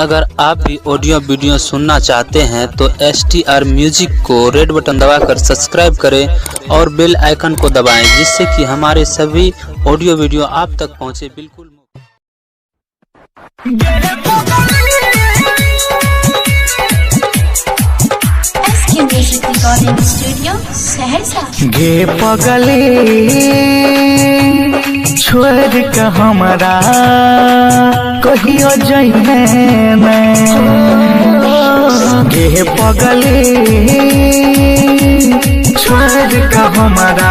अगर आप भी ऑडियो वीडियो सुनना चाहते हैं तो STR म्यूजिक को रेड बटन दबाकर सब्सक्राइब करें और बेल आइकन को दबाएं, जिससे कि हमारे सभी ऑडियो वीडियो आप तक पहुंचे बिल्कुल। गे पगली छोड़ के हमारा कहियो जइने गे पगली छोड़ के हमारा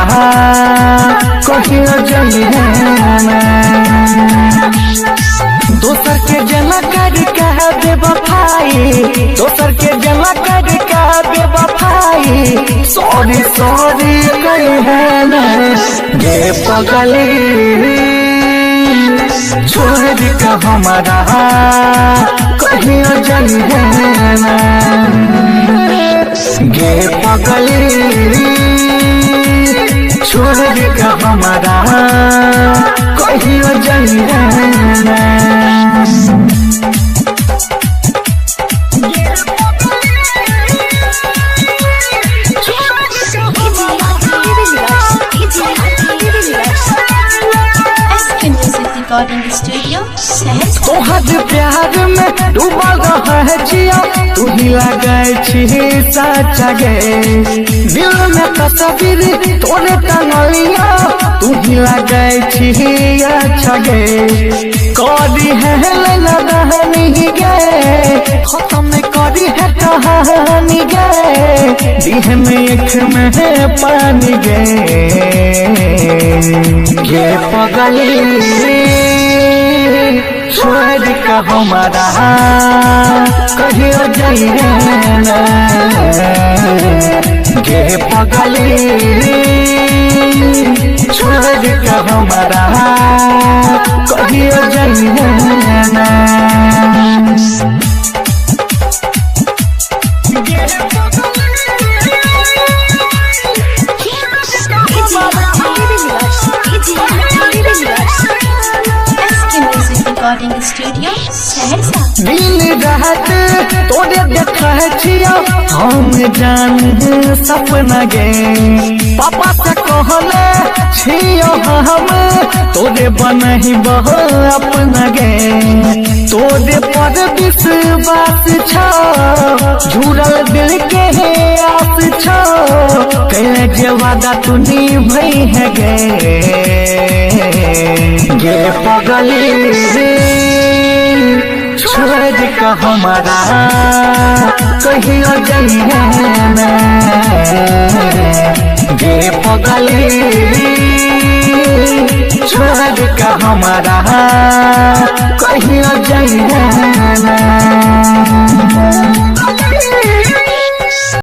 कहियो जइने दोसर के जमा कर कह बेवफाई, दोसर के जमा कर कह बेवफाई, सॉरी सॉरी कहे ना गे पगली छोड़ के हमारा कहियो जइने ना गे पगली छोड़ के हमारा कहियो जइने ना। तोहर प्यार में डूबल रहे जिया, तू ही लगे छी सच्चा गे दिल में तस्वीर तोरे टंगलिया, तू ही लगे छी अच्छा गे करी है लदहनी गे खत्म करी है कहानी गे दिह में एक में पानी गे पगली छोड़ के हमारा कहियो जइने ना गे पगली छोड़ के हमारा कहियो जइने ना। दिन रात तोरे देखा छिया हम जान सपना गे पापा से कहले छियो हम तोरे बनही बह अपना गे तोरे पर विश्वास छ झूरल दिल के आस छ कहे जे वादा तू निभई है गे पगली छोड़ के हमारा कहियो जइने ना गे पगली छोड़ के हमारा कहियो जइने ना।